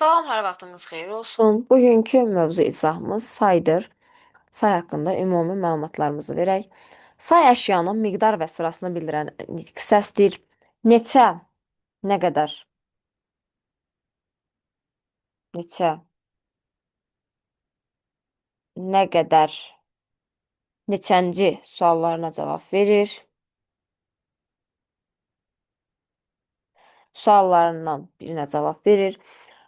Salam, hər vaxtınız xeyir olsun. Bugünkü mövzu izahımız saydır. Say haqqında ümumi məlumatlarımızı verək. Say əşyanın miqdar və sırasını bildirən nitq səsdir. Neçə, nə qədər, neçə, nə qədər, neçənci suallarına cavab verir. Suallarından birinə cavab verir.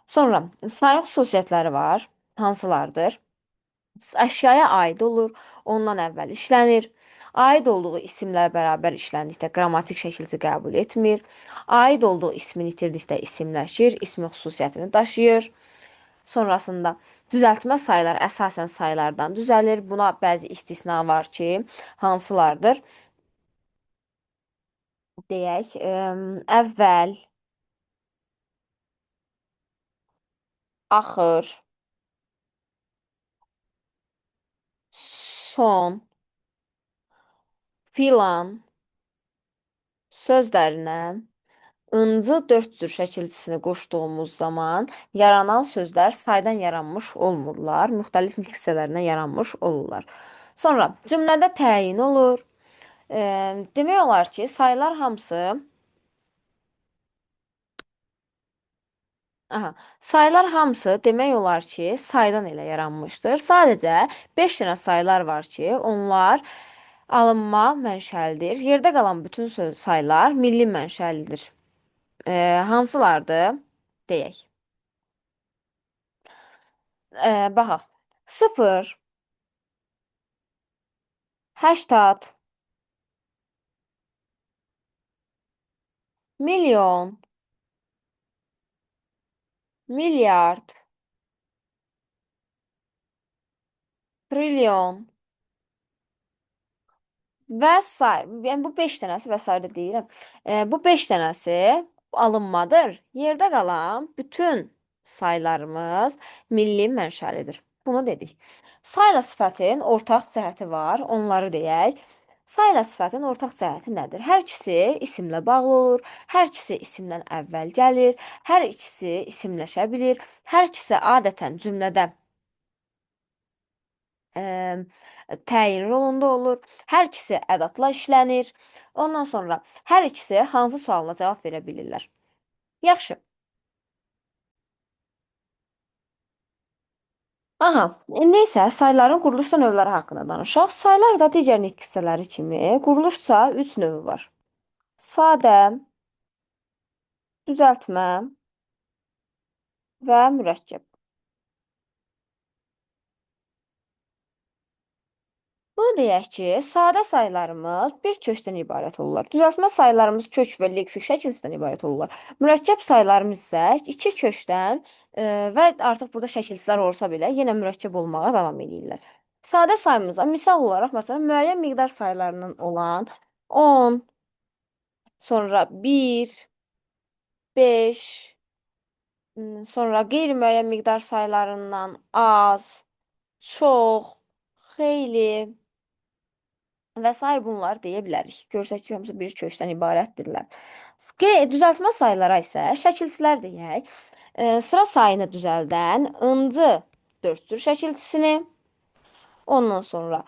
Sonra sayın xüsusiyyətləri var. Hansılardır? Əşyaya aid olur, ondan əvvəl işlənir. Aid olduğu isimlə bərabər işləndikdə qrammatik şəkilsi qəbul etmir. Aid olduğu ismini itirdikdə isimləşir, ismi xüsusiyyətini daşıyır. Sonrasında düzəltmə saylar əsasən saylardan düzəlir. Buna bəzi istisna var ki, hansılardır? Deyək, əvvəl, axır, son, filan sözlərinə ıncı dörd cür şəkilçisini qoşduğumuz zaman yaranan sözlər saydan yaranmış olmurlar, müxtəlif miksələrindən yaranmış olurlar. Sonra cümlədə təyin olur. Demək olar ki, saylar hamısı saylar hamısı demək olar ki, saydan elə yaranmışdır. Sadəcə 5 dənə saylar var ki, onlar alınma mənşəlidir. Yerdə qalan bütün saylar milli mənşəlidir. Hansılardır? Deyək. Baxaq. 0, 80, milyon, milyard, trilyon və sair. Yəni bu 5 dənəsi və sair də deyirəm. Bu 5 dənəsi alınmadır. Yerdə qalan bütün saylarımız milli mənşəlidir. Bunu dedik. Sayla sifətin ortaq cəhəti var. Onları deyək. Sayla sifətin ortaq cəhəti nədir? Hər ikisi isimlə bağlı olur. Hər ikisi isimdən əvvəl gəlir. Hər ikisi isimləşə bilir. Hər ikisi adətən cümlədə təyin rolunda olur. Hər ikisi ədatla işlənir. Ondan sonra hər ikisi hansı sualına cavab verə bilirlər. Yaxşı. Aha, indi isə sayların quruluş növləri haqqında danışaq. Saylar da digər nitq hissələri kimi quruluşsa 3 növü var. Sadə, düzəltmə və mürəkkəb. Bunu deyək ki, sadə saylarımız bir kökdən ibarət olurlar. Düzəltmə saylarımız kök və leksik şəkilsindən ibarət olurlar. Mürəkkəb saylarımız isə iki kökdən və artıq burada şəkilsizlər olsa belə yenə mürəkkəb olmağa davam edirlər. Sadə sayımıza misal olaraq məsələn müəyyən miqdar saylarından olan 10, sonra 1, 5, sonra qeyri-müəyyən miqdar saylarından az, çox, xeyli və sair bunlar deyə bilərik. Görsək ki, hamısı bir kökdən ibarətdirlər. Düzəltmə saylara isə şəkilçilər deyək. Sıra sayını düzəldən ıncı dörd cür şəkilçisini, ondan sonra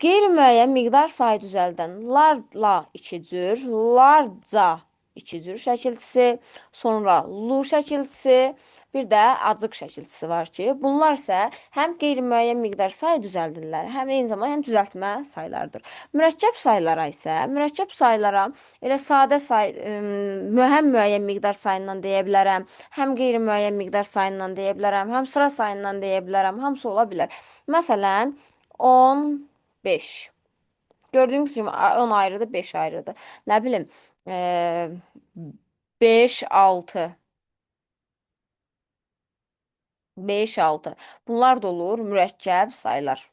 qeyri-müəyyən miqdar sayı düzəldən larla iki cür, larca iki cür şəkilçisi, sonra lu şəkilçisi, bir də acıq şəkilçisi var ki, bunlar isə həm qeyri-müəyyən miqdar sayı düzəldirlər, həm eyni zamanda həm düzəltmə saylardır. Mürəkkəb saylara isə, mürəkkəb saylara elə sadə say, həm müəyyən miqdar sayından deyə bilərəm, həm qeyri-müəyyən miqdar sayından deyə bilərəm, həm sıra sayından deyə bilərəm, hamısı ola bilər. Məsələn, 15. Gördüyünüz kimi 10 ayrıdır, 5 ayrıdır. Nə bilim, 5, 6. 5, 6. Bunlar da olur mürəkkəb saylar.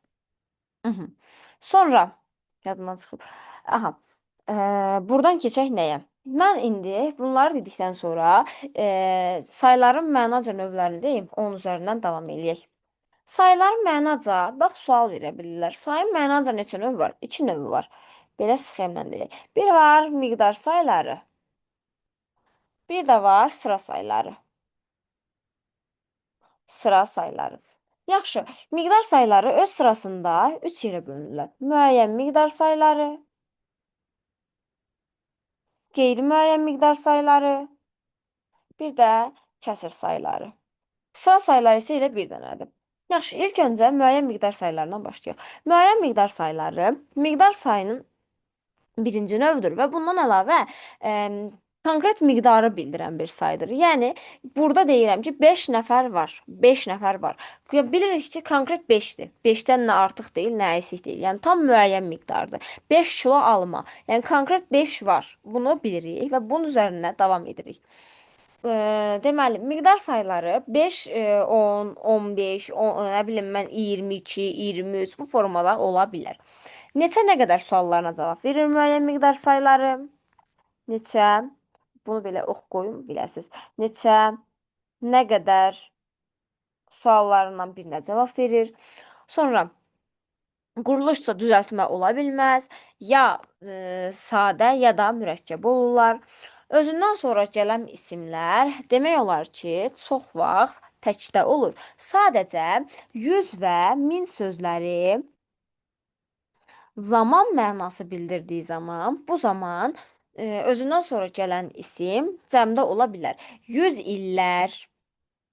Sonra yadımdan çıxıb. Aha. Buradan keçək nəyə? Mən indi bunları dedikdən sonra sayların mənaca növlərini deyim, 10 üzərindən davam eləyək. Sayların mənaca, bax sual verə bilirlər. Sayın mənaca neçə növü var? 2 növü var. Belə sxemlə deyək. Bir var miqdar sayları, bir də var sıra sayları. sıra sayları. Yaxşı, miqdar sayları öz sırasında 3 yerə bölünürlər. Müəyyən miqdar sayları, qeyri-müəyyən miqdar sayları, bir də kəsr sayları. Sıra sayları isə elə bir dənədir. Yaxşı, ilk öncə müəyyən miqdar saylarından başlayaq. Müəyyən miqdar sayları miqdar sayının birinci növüdür və bundan əlavə konkret miqdarı bildirən bir saydır. Yəni burada deyirəm ki, 5 nəfər var. 5 nəfər var. Bilirik ki, konkret 5-dir. 5-dən nə artıq deyil, nə əksik deyil. Yəni tam müəyyən miqdardır. 5 kilo alma. Yəni konkret 5 var. Bunu bilirik və bunun üzərində davam edirik. Deməli, miqdar sayları 5, 10, 15, 10, nə bilim mən 22, 23 bu formada ola bilər. Neçə nə qədər suallarına cavab verir müəyyən miqdar sayları? Neçə? Bunu belə ox qoyun biləsiz. Neçə, nə qədər suallarından birinə cavab verir. Sonra quruluşsa düzəltmə ola bilməz. Ya sadə, ya da mürəkkəb olurlar. Özündən sonra gələn isimlər demək olar ki, çox vaxt təkdə olur. Sadəcə 100 və 1000 sözləri zaman mənası bildirdiyi zaman, bu zaman özündən sonra gələn isim cəmdə ola bilər. 100 illər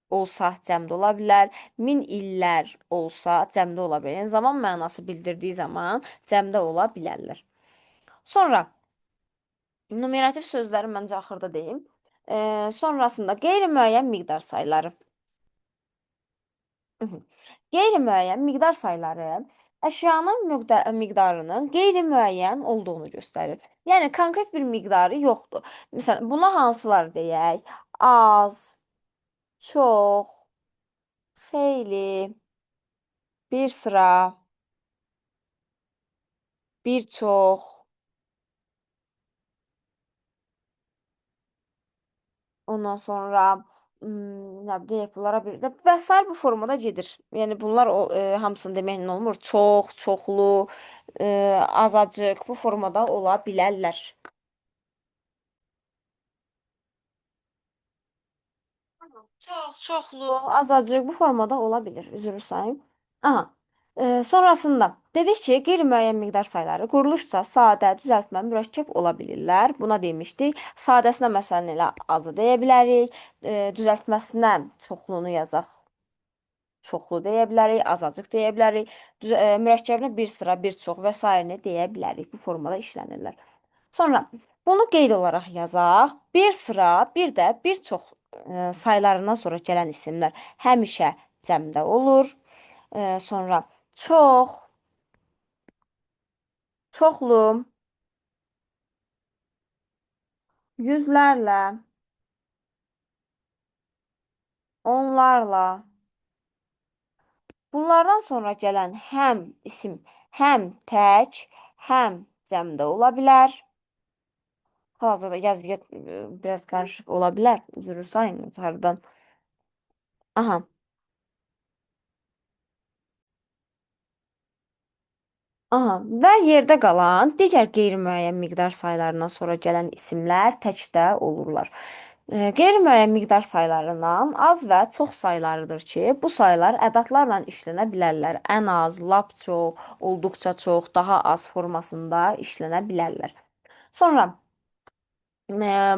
olsa cəmdə ola bilər, 1000 illər olsa cəmdə ola bilər. Yəni zaman mənası bildirdiyi zaman cəmdə ola bilərlər. Sonra numerativ sözləri məncə axırda deyim. Sonrasında qeyri-müəyyən miqdar sayları. Qeyri-müəyyən miqdar sayları əşyanın miqdarının qeyri-müəyyən olduğunu göstərir. Yəni konkret bir miqdarı yoxdur. Məsələn, buna hansılar deyək? Az, çox, xeyli, bir sıra, bir çox, ondan sonra nə deyək bunlara bir də və sair bu formada gedir. Yəni bunlar hamısını deməklə olmur. Çox, çoxlu, azacıq bu formada ola bilərlər. Çox, çoxlu, azacıq bu formada ola bilir. Üzr istəyirəm. Aha. Sonrasında dedik ki, qeyri-müəyyən miqdar sayları quruluşsa sadə, düzəltmə, mürəkkəb ola bilirlər. Buna demişdik. Sadəsinə məsələn elə azı deyə bilərik. Düzəltməsinə çoxluğunu yazaq. Çoxlu deyə bilərik, azacıq deyə bilərik. Mürəkkəbinə bir sıra, bir çox və s. deyə bilərik. Bu formada işlənirlər. Sonra bunu qeyd olaraq yazaq. Bir sıra, bir də bir çox saylarından sonra gələn isimlər həmişə cəmdə olur. Sonra çox, çoxlu, yüzlərlə, onlarla. Bunlardan sonra gələn həm isim, həm tək, həm cəmdə ola bilər. Hal-hazırda yazı biraz qarışıq ola bilər. Üzr sayın yuxarıdan. Aha. Aha, və yerdə qalan digər qeyri-müəyyən miqdar saylarından sonra gələn isimlər təkdə olurlar. Qeyri-müəyyən miqdar saylarından az və çox saylarıdır ki, bu saylar ədədlərlə işlənə bilərlər. Ən az, lap çox, olduqca çox, daha az formasında işlənə bilərlər. Sonra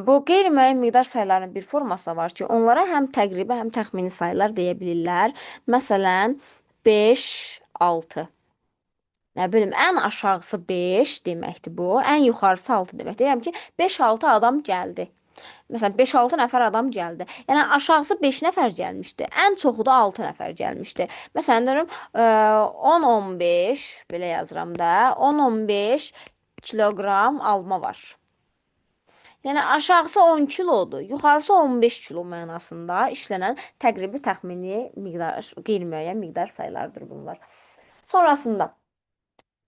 bu qeyri-müəyyən miqdar sayların bir forması da var ki, onlara həm təqribi, həm təxmini saylar deyə bilirlər. Məsələn, 5, 6. Nə bilim, ən aşağısı 5 deməkdir bu. Ən yuxarısı 6 deməkdir. Deyirəm ki, 5-6 adam gəldi. Məsələn, 5-6 nəfər adam gəldi. Yəni aşağısı 5 nəfər gəlmişdi. Ən çoxu da 6 nəfər gəlmişdi. Məsələn, deyirəm 10-15 belə yazıram da, 10-15 kiloqram alma var. Yəni aşağısı 10 kilodur, yuxarısı 15 kilo mənasında işlənən təqribi təxmini miqdar, qeyri-müəyyən miqdar saylardır bunlar. Sonrasında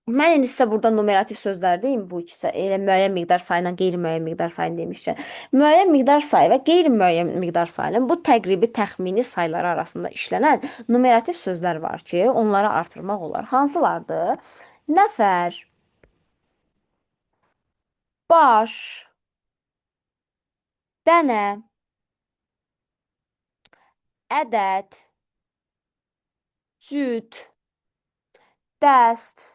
mən indi sizə burada numerativ sözlər deyim, bu ikisi elə müəyyən miqdar sayla qeyri-müəyyən miqdar sayını demişkən. Müəyyən miqdar sayı və qeyri-müəyyən miqdar sayının bu təqribi təxmini sayları arasında işlənən numerativ sözlər var ki, onları artırmaq olar. Hansılardır? Nəfər, baş, dənə, ədəd, cüt, dəst,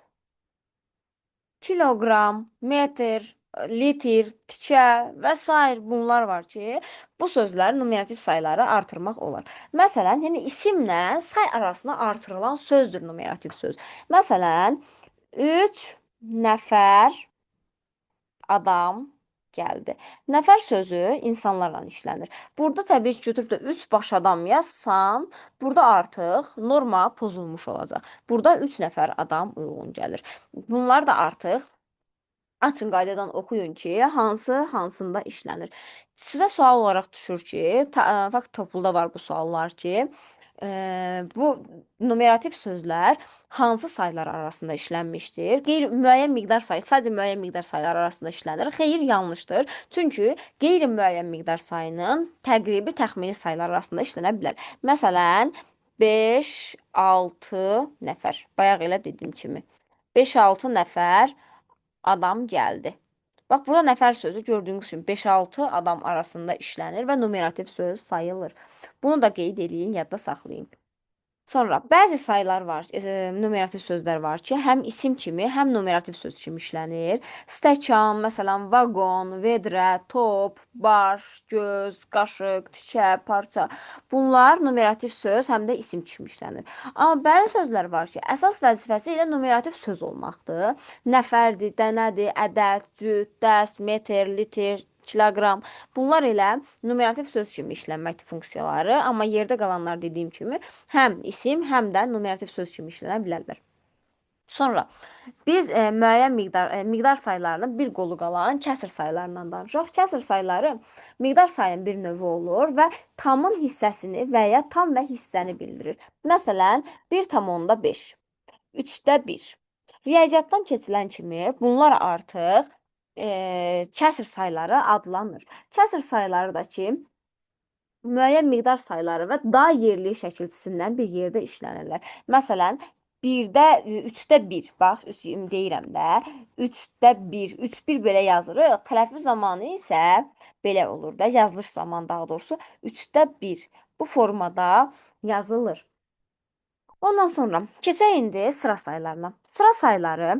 kiloqram, metr, litr, tikə və sair bunlar var ki, bu sözlər numerativ sayları artırmaq olar. Məsələn, yəni isimlə say arasında artırılan sözdür numerativ söz. Məsələn, 3 nəfər adam gəldi. Nəfər sözü insanlarla işlənir. Burada təbii ki, götürüb də 3 baş adam yazsam, burada artıq norma pozulmuş olacaq. Burada 3 nəfər adam uyğun gəlir. Bunlar da artıq açın qaydadan oxuyun ki, hansı hansında işlənir. Sizə sual olaraq düşür ki, fakt topulda var bu suallar ki, bu numerativ sözlər hansı saylar arasında işlənmişdir? Qeyri-müəyyən miqdar sayı sadəcə müəyyən miqdar saylar arasında işlənir. Xeyr, yanlışdır. Çünki qeyri-müəyyən miqdar sayının təqribi təxmini saylar arasında işlənə bilər. Məsələn, 5, 6 nəfər. Bayaq elə dediyim kimi. 5-6 nəfər adam gəldi. Bax, burada nəfər sözü gördüyünüz kimi 5-6 adam arasında işlənir və numerativ söz sayılır. Bunu da qeyd edin, yadda saxlayın. Sonra bəzi saylar var, numerativ sözlər var ki, həm isim kimi, həm numerativ söz kimi işlənir. Stəkan, məsələn, vaqon, vedrə, top, baş, göz, qaşıq, tikə, parça. Bunlar numerativ söz, həm də isim kimi işlənir. Amma bəzi sözlər var ki, əsas vəzifəsi elə numerativ söz olmaqdır. Nəfərdir, dənədir, ədəd, cüt, dəst, metr, litr, kiloqram. Bunlar elə numerativ söz kimi işlənməkdir funksiyaları, amma yerdə qalanlar dediyim kimi həm isim, həm də numerativ söz kimi işlənə bilərlər. Sonra biz müəyyən miqdar saylarının bir qolu qalan kəsr saylarından danışaq. Kəsr sayları miqdar sayının bir növü olur və tamın hissəsini və ya tam və hissəni bildirir. Məsələn, 1,5, 3də 1. Riyaziyyatdan keçilən kimi bunlar artıq kəsr sayları adlanır. Kəsr sayları da ki, müəyyən miqdar sayları və daha yerli şəkilçisindən bir yerdə işlənirlər. Məsələn, 1-də 3də 1. Bax, deyirəm də, 3də 1. 3-1 belə yazırıq. Tələffüz zamanı isə belə olur da, yazılış zamanı daha doğrusu 3də 1. Bu formada yazılır. Ondan sonra keçək indi sıra saylarına. Sıra sayları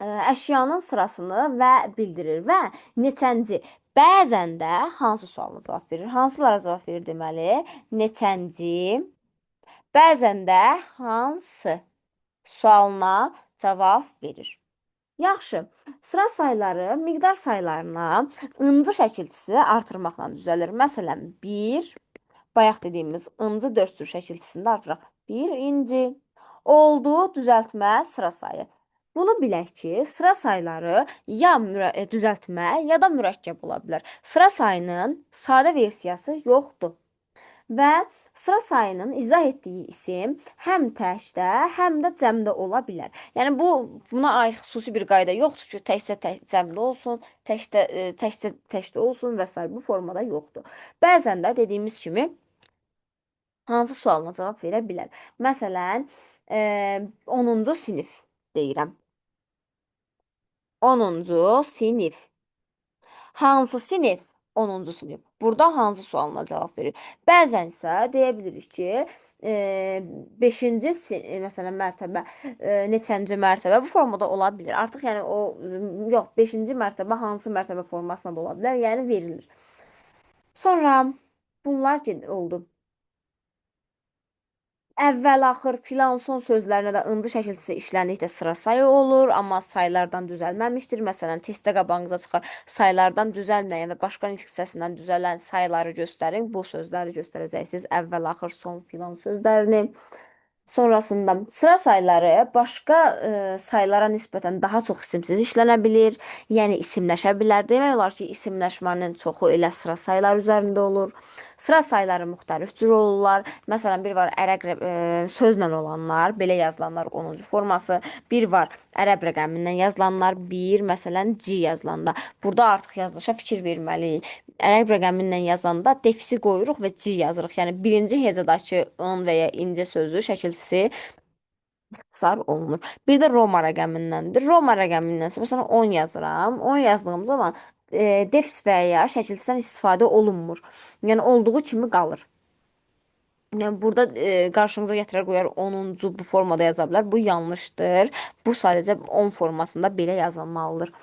əşyanın sırasını və bildirir və neçənci. Bəzən də hansı sualına cavab verir? Hansılara cavab verir deməli? Neçənci. Bəzən də hansı sualına cavab verir. Yaxşı. Sıra sayları miqdar saylarına ıncı şəkilçisi artırmaqla düzəlir. Məsələn, 1, bayaq dediyimiz ıncı 4 sür şəkilçisində artıraq. 1 inci. Oldu düzəltmə sıra sayı. Bunu bilək ki, sıra sayları ya düzəltmə, ya da mürəkkəb ola bilər. Sıra sayının sadə versiyası yoxdur. Və sıra sayının izah etdiyi isim həm təkdə, həm də cəmdə ola bilər. Yəni buna aid xüsusi bir qayda yoxdur ki, təkcə cəmdə olsun, təkdə olsun və s. bu formada yoxdur. Bəzən də dediyimiz kimi hansı sualına cavab verə bilər. Məsələn, 10-cu sinif deyirəm. 10-cu sinif. Hansı sinif? 10-cu sinif. Burada hansı sualına cavab verir? Bəzən isə deyə bilirik ki, 5-ci məsələn mərtəbə, neçənci mərtəbə bu formada ola bilər. Artıq yəni yox, 5-ci mərtəbə hansı mərtəbə formasında da ola bilər, yəni verilir. Sonra bunlar oldu. Əvvəl, axır, filan, son sözlərinə də ıncı şəkilçisi işləndikdə sıra sayı olur, amma saylardan düzəlməmişdir. Məsələn, testdə qabağınıza çıxar saylardan düzəlməyən və başqa nitq hissəsindən düzələn sayları göstərin. Bu sözləri göstərəcəksiniz. Əvvəl, axır, son, filan sözlərini. Sonrasında sıra sayları başqa saylara nisbətən daha çox isimsiz işlənə bilir, yəni isimləşə bilər. Demək olar ki, isimləşmənin çoxu elə sıra sayları üzərində olur. Sıra sayları müxtəlif cür olurlar. Məsələn, bir var ərəb sözlə olanlar, belə yazılanlar 10-cu forması. Bir var ərəb rəqəmindən yazılanlar, bir məsələn C yazılanda. Burada artıq yazılışa fikir verməliyik. Ərəb rəqəmindən yazanda defisi qoyuruq və C yazırıq. Yəni birinci hecədəki ın və ya incə sözü şəkilçisi ixtisar olunur. Bir də Roma rəqəmindəndir. Roma rəqəmindənsə məsələn 10 yazıram. 10 yazdığım zaman defis və ya şəkilçisidən istifadə olunmur. Yəni olduğu kimi qalır. Yəni burada qarşınıza gətirər qoyar 10-cu bu formada yaza bilər. Bu yanlışdır. Bu sadəcə 10 formasında belə yazılmalıdır.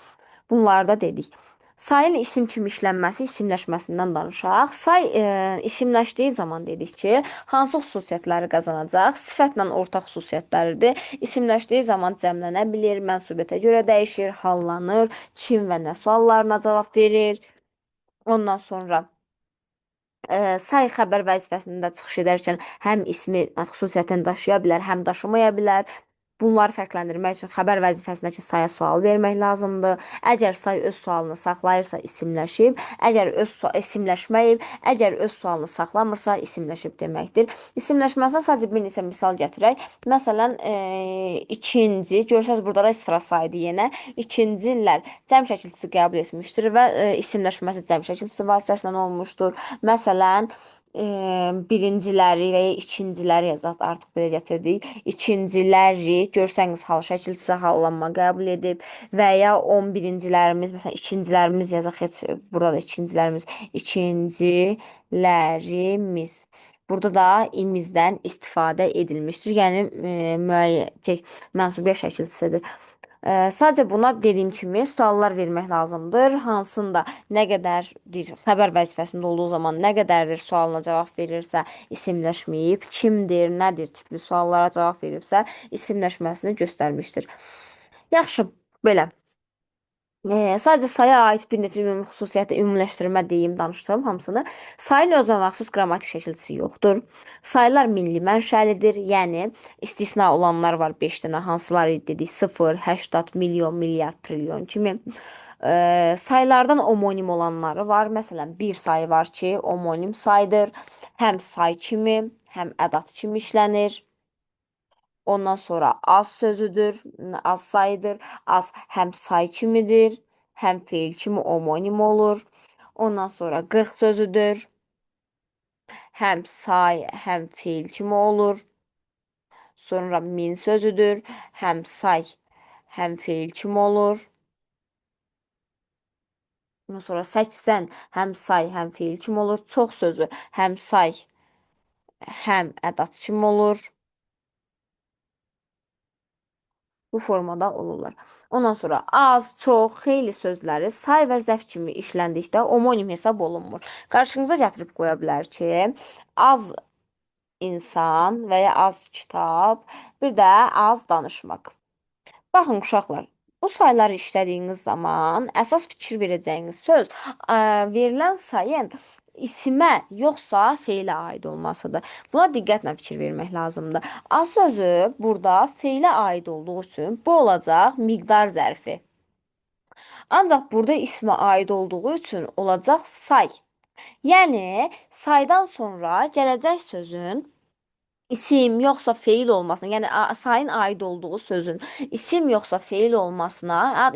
Bunları da dedik. Sayın isim kimi işlənməsi, isimləşməsindən danışaq. Say isimləşdiyi zaman dedik ki, hansı xüsusiyyətləri qazanacaq? Sifətlə ortaq xüsusiyyətləridir. İsimləşdiyi zaman cəmlənə bilir, mənsubiyyətə görə dəyişir, hallanır, kim və nə suallarına cavab verir. Ondan sonra say xəbər vəzifəsində çıxış edərkən həm ismi xüsusiyyətini daşıya bilər, həm daşımaya bilər. Bunları fərqləndirmək üçün xəbər vəzifəsindəki saya sual vermək lazımdır. Əgər say öz sualını saxlayırsa isimləşib, əgər isimləşməyib, əgər öz sualını saxlamırsa isimləşib deməkdir. İsimləşməsinə sadəcə bir neçə misal gətirək. Məsələn, ikinci, görsəz burada da sıra saydı yenə. İkincilər cəm şəkilçisi qəbul etmişdir və isimləşməsi cəm şəkilçisi vasitəsilə olmuşdur. Məsələn, birinciləri və ya ikinciləri yazaq artıq belə gətirdik. İkinciləri görsəniz hal şəkilçisi hallanma qəbul edib və ya 11-cilərimiz, məsələn, ikincilərimiz yazaq heç burada da ikincilərimiz, ikincilərimiz. Burada da imizdən istifadə edilmişdir. Yəni müəyyən mənsubiyyət şəkilçisidir. Sadəcə buna dediyim kimi suallar vermək lazımdır. Hansında nə qədərdir xəbər vəzifəsində olduğu zaman nə qədərdir sualına cavab verirsə isimləşməyib, kimdir, nədir tipli suallara cavab veribsə isimləşməsini göstərmişdir. Yaxşı, belə. Sadəcə saya aid bir neçə ümumi xüsusiyyəti ümumiləşdirmə deyim, danışdım hamısını. Sayın özünə məxsus qrammatik şəkilçisi yoxdur. Sayılar milli mənşəlidir, yəni istisna olanlar var 5 dənə, hansılar dedik? 0, 80, milyon, milyard, trilyon kimi. Sayılardan omonim olanları var. Məsələn, bir sayı var ki, omonim saydır. Həm say kimi, həm ədat kimi işlənir. Ondan sonra az sözüdür, az sayıdır. Az həm say kimidir, həm feil kimi omonim olur. Ondan sonra 40 sözüdür. Həm say, həm feil kimi olur. Sonra 1000 sözüdür. Həm say, həm feil kimi olur. Ondan sonra 80 həm say, həm feil kimi olur. Çox sözü həm say, həm ədat kimi olur. Bu formada olurlar. Ondan sonra az, çox, xeyli sözləri say və zəf kimi işləndikdə omonim hesab olunmur. Qarşınıza gətirib qoya bilər ki, az insan və ya az kitab, bir də az danışmaq. Baxın uşaqlar, bu sayları işlədiyiniz zaman əsas fikir verəcəyiniz söz verilən sayın isimə yoxsa feilə aid olmasıdır. Buna diqqətlə fikir vermək lazımdır. Az sözü burada feilə aid olduğu üçün bu olacaq miqdar zərfi. Ancaq burada ismə aid olduğu üçün olacaq say. Yəni saydan sonra gələcək sözün İsim yoxsa feil olmasına, yəni sayın aid olduğu sözün isim yoxsa feil olmasına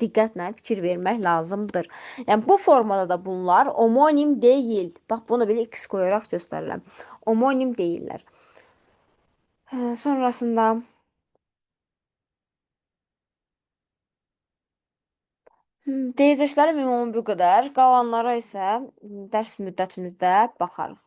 diqqətlə fikir vermək lazımdır. Yəni bu formada da bunlar omonim deyil. Bax bunu belə x qoyaraq göstərirəm. Omonim deyillər. Sonrasında deyəcəklərim ümumi bu qədər. Qalanlara isə dərs müddətimizdə baxarıq.